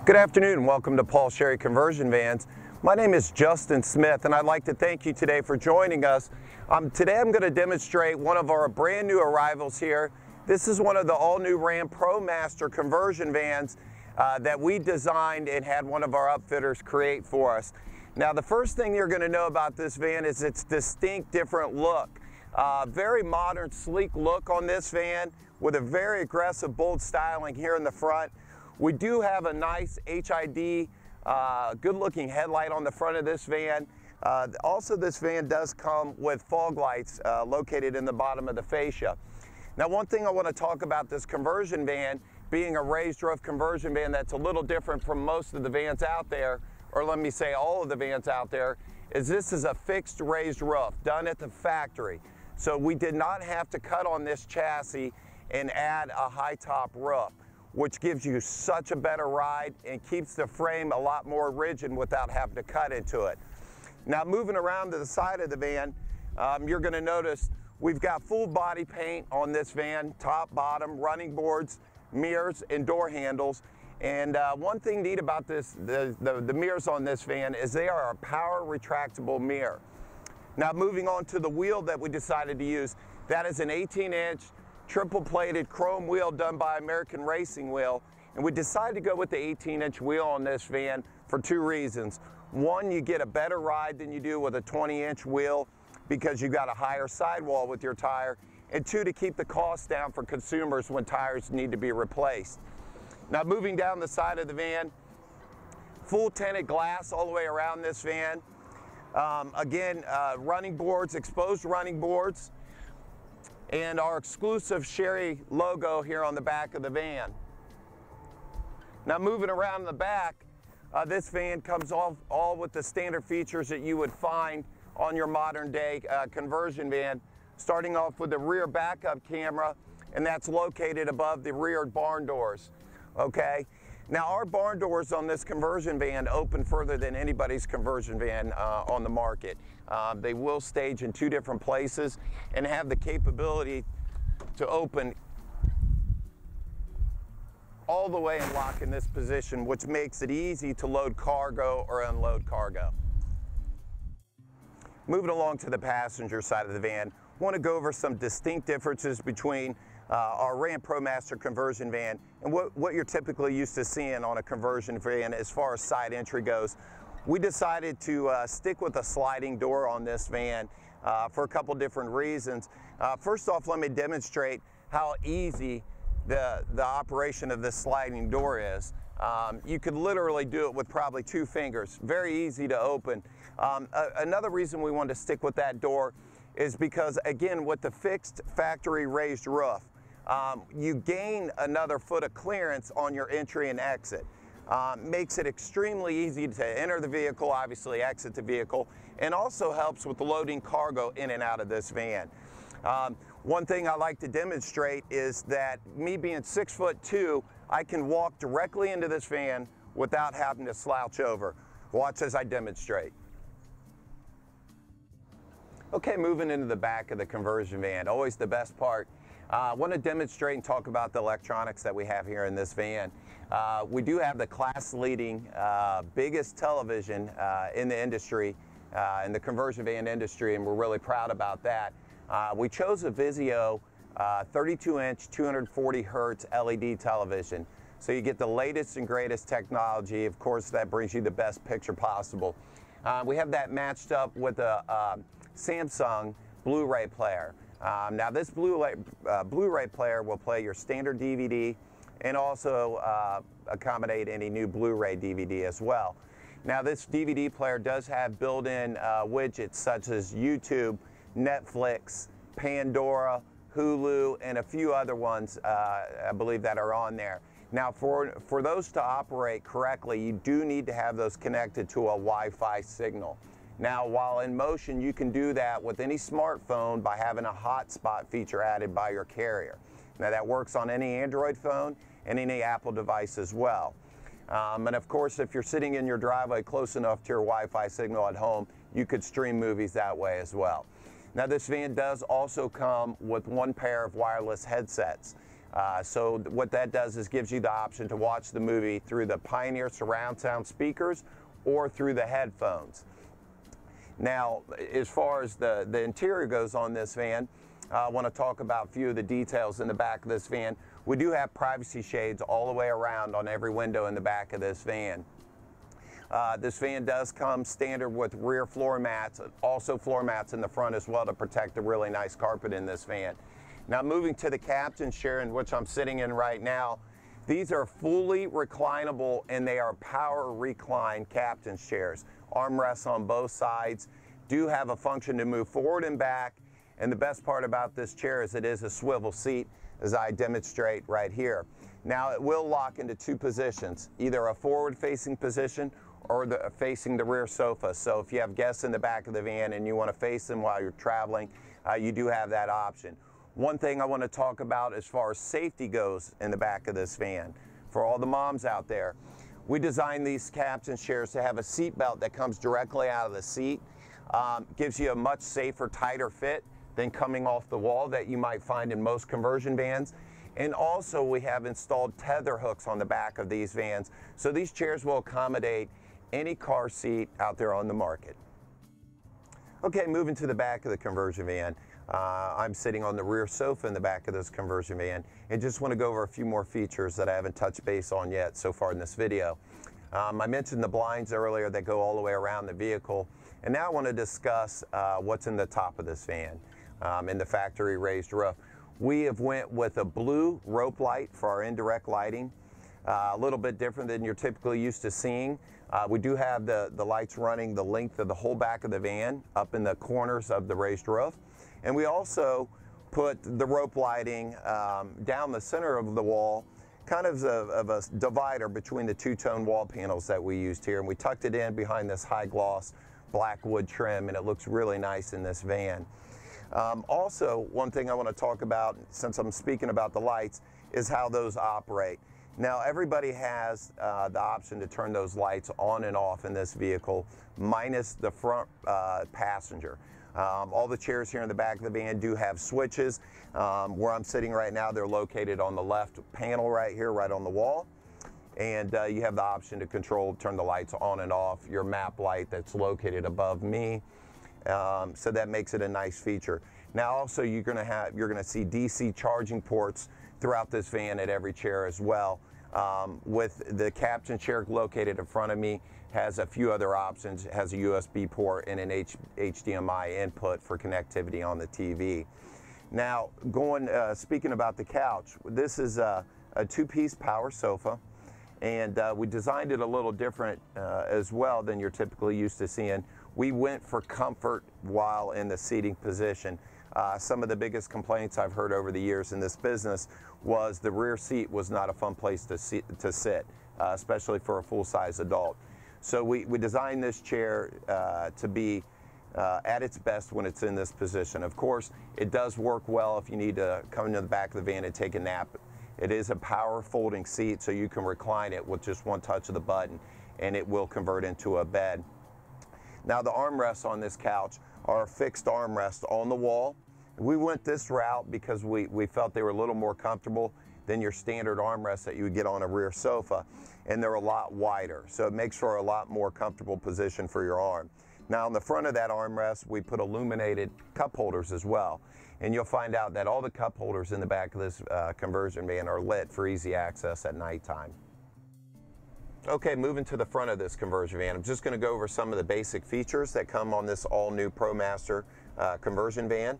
Good afternoon and welcome to Paul Sherry Conversion Vans. My name is Justin Smith and I'd like to thank you today for joining us. Today I'm going to demonstrate one of our brand new arrivals here. This is one of the all-new Ram ProMaster conversion vans that we designed and had one of our upfitters create for us. Now the first thing you're going to know about this van is its distinct different look. Very modern, sleek look on this van with a very aggressive, bold styling here in the front. We do have a nice HID, good-looking headlight on the front of this van. Also, this van does come with fog lights located in the bottom of the fascia. Now, one thing I want to talk about this conversion van, being a raised roof conversion van that's a little different from most of the vans out there, or let me say all of the vans out there, is this is a fixed raised roof done at the factory. So we did not have to cut on this chassis and add a high top roof, which gives you such a better ride and keeps the frame a lot more rigid without having to cut into it. Now moving around to the side of the van, you're going to notice we've got full body paint on this van, top, bottom, running boards, mirrors, and door handles. And one thing neat about this, the mirrors on this van is they are a power retractable mirror. Now moving on to the wheel that we decided to use, that is an 18-inch triple plated chrome wheel done by American Racing Wheel, and we decided to go with the 18-inch wheel on this van for two reasons. One, you get a better ride than you do with a 20-inch wheel because you got a higher sidewall with your tire, and two, to keep the cost down for consumers when tires need to be replaced. Now moving down the side of the van, full tinted glass all the way around this van. Again, running boards, exposed running boards, and our exclusive Sherry logo here on the back of the van. Now moving around the back, this van comes all with the standard features that you would find on your modern day conversion van, starting off with the rear backup camera, and that's located above the rear barn doors. Okay, now our barn doors on this conversion van open further than anybody's conversion van on the market. They will stage in two different places and have the capability to open all the way and lock in this position, which makes it easy to load cargo or unload cargo. Moving along to the passenger side of the van, I want to go over some distinct differences between our Ram ProMaster conversion van and what you're typically used to seeing on a conversion van as far as side entry goes. We decided to stick with a sliding door on this van for a couple different reasons. First off, let me demonstrate how easy the operation of this sliding door is. You could literally do it with probably two fingers. Very easy to open. Another reason we wanted to stick with that door is because, again, with the fixed factory raised roof, you gain another foot of clearance on your entry and exit. Makes it extremely easy to enter the vehicle, obviously exit the vehicle, and also helps with loading cargo in and out of this van. One thing I like to demonstrate is that me being 6'2", I can walk directly into this van without having to slouch over. Watch as I demonstrate. Okay, moving into the back of the conversion van, always the best part. I want to demonstrate and talk about the electronics that we have here in this van. We do have the class-leading biggest television in the industry, in the conversion van industry, and we're really proud about that. We chose a Vizio 32-inch, 240 hertz LED television. So you get the latest and greatest technology. Of course, that brings you the best picture possible. We have that matched up with a Samsung Blu-ray player. Now this Blu-ray player will play your standard DVD and also accommodate any new Blu-ray DVD as well. Now this DVD player does have built-in widgets such as YouTube, Netflix, Pandora, Hulu, and a few other ones I believe that are on there. Now for those to operate correctly, you do need to have those connected to a Wi-Fi signal. Now, while in motion, you can do that with any smartphone by having a hotspot feature added by your carrier. Now, that works on any Android phone and any Apple device as well. And of course, if you're sitting in your driveway close enough to your Wi-Fi signal at home, you could stream movies that way as well. Now, this van does also come with one pair of wireless headsets. So what that does is gives you the option to watch the movie through the Pioneer surround sound speakers or through the headphones. Now, as far as the interior goes on this van, I want to talk about a few of the details in the back of this van. We do have privacy shades all the way around on every window in the back of this van. This van does come standard with rear floor mats, also floor mats in the front as well to protect the really nice carpet in this van. Now moving to the captain's chair, in which I'm sitting in right now, these are fully reclinable and they are power recline captain's chairs. Armrests on both sides, do have a function to move forward and back, and the best part about this chair is it is a swivel seat, as I demonstrate right here. Now it will lock into two positions, either a forward facing position or facing the rear sofa. So if you have guests in the back of the van and you want to face them while you're traveling, you do have that option. One thing I want to talk about as far as safety goes in the back of this van, for all the moms out there, we designed these captain's chairs to have a seat belt that comes directly out of the seat. Gives you a much safer, tighter fit than coming off the wall that you might find in most conversion vans. And also we have installed tether hooks on the back of these vans, so these chairs will accommodate any car seat out there on the market. Okay, moving to the back of the conversion van. I'm sitting on the rear sofa in the back of this conversion van and just want to go over a few more features that I haven't touched base on yet so far in this video. I mentioned the blinds earlier that go all the way around the vehicle, and now I want to discuss what's in the top of this van in the factory raised roof. We have went with a blue rope light for our indirect lighting, a little bit different than you're typically used to seeing. We do have the lights running the length of the whole back of the van up in the corners of the raised roof. And we also put the rope lighting down the center of the wall, kind of a divider between the two-tone wall panels that we used here. And we tucked it in behind this high gloss black wood trim, and it looks really nice in this van. Also, one thing I want to talk about, since I'm speaking about the lights, is how those operate. Now, everybody has the option to turn those lights on and off in this vehicle, minus the front passenger. All the chairs here in the back of the van do have switches. Where I'm sitting right now, they're located on the left panel right here, right on the wall. And you have the option to turn the lights on and off. Your map light that's located above me. So that makes it a nice feature. Now also you're gonna see DC charging ports throughout this van at every chair as well. With the captain chair located in front of me, has a few other options. It has a USB port and an HDMI input for connectivity on the TV. Now, speaking about the couch, this is a two-piece power sofa, and we designed it a little different as well than you're typically used to seeing. We went for comfort while in the seating position. Some of the biggest complaints I've heard over the years in this business was the rear seat was not a fun place to sit, especially for a full-size adult. So we designed this chair to be at its best when it's in this position. Of course, it does work well if you need to come into the back of the van and take a nap. It is a power folding seat, so you can recline it with just one touch of the button, and it will convert into a bed. Now, the armrests on this couch are a fixed armrest on the wall. We went this route because we felt they were a little more comfortable than your standard armrests that you would get on a rear sofa, and they're a lot wider, so it makes for a lot more comfortable position for your arm. Now, on the front of that armrest, we put illuminated cup holders as well, and you'll find out that all the cup holders in the back of this conversion van are lit for easy access at nighttime. Okay, moving to the front of this conversion van, I'm just going to go over some of the basic features that come on this all-new ProMaster conversion van,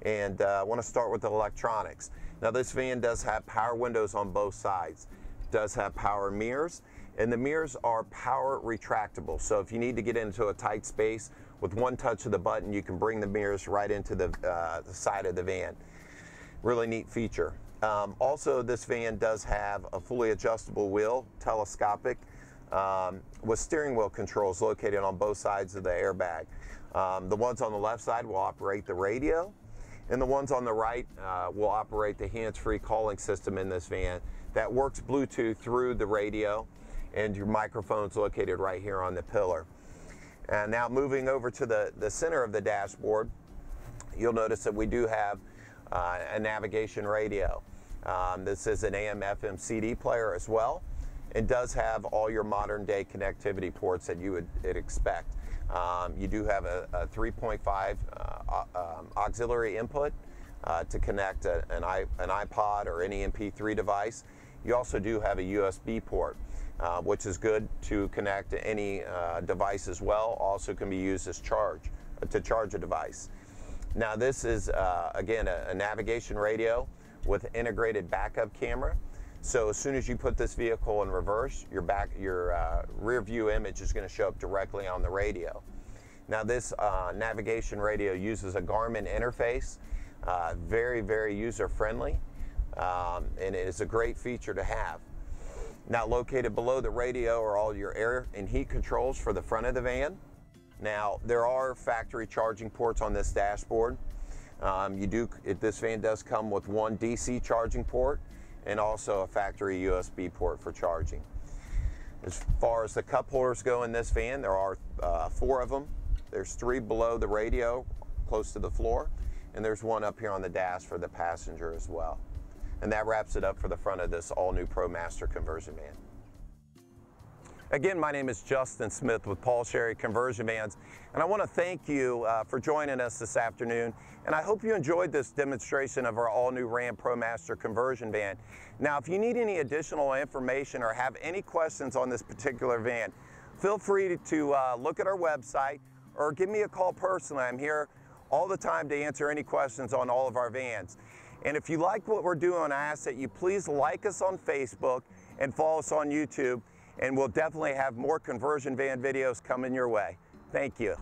and I want to start with the electronics. Now, this van does have power windows on both sides, does have power mirrors, and the mirrors are power retractable. So if you need to get into a tight space, with one touch of the button, you can bring the mirrors right into the side of the van. Really neat feature. Also, this van does have a fully adjustable wheel, telescopic, with steering wheel controls located on both sides of the airbag. The ones on the left side will operate the radio, and the ones on the right will operate the hands-free calling system in this van that works Bluetooth through the radio, and your microphone's located right here on the pillar. And now moving over to the center of the dashboard, you'll notice that we do have a navigation radio. This is an AM/FM CD player as well. It does have all your modern day connectivity ports that you would expect. You do have a 3.5 auxiliary input to connect an iPod or any MP3 device. You also do have a USB port, which is good to connect to any device as well. Also can be used as to charge a device. Now this is again a navigation radio with integrated backup camera. So as soon as you put this vehicle in reverse, your rear view image is going to show up directly on the radio. Now this navigation radio uses a Garmin interface, very, very user friendly, and it is a great feature to have. Now located below the radio are all your air and heat controls for the front of the van. Now there are factory charging ports on this dashboard. This van does come with one DC charging port and also a factory USB port for charging. As far as the cup holders go in this van, there are 4 of them. There's 3 below the radio, close to the floor, and there's 1 up here on the dash for the passenger as well. And that wraps it up for the front of this all-new ProMaster conversion van. Again, my name is Justin Smith with Paul Sherry Conversion Vans, and I want to thank you for joining us this afternoon, and I hope you enjoyed this demonstration of our all-new Ram ProMaster conversion van. Now, if you need any additional information or have any questions on this particular van, feel free to look at our website or give me a call personally. I'm here all the time to answer any questions on all of our vans. And if you like what we're doing, I ask that you please like us on Facebook and follow us on YouTube, and we'll definitely have more conversion van videos coming your way. Thank you.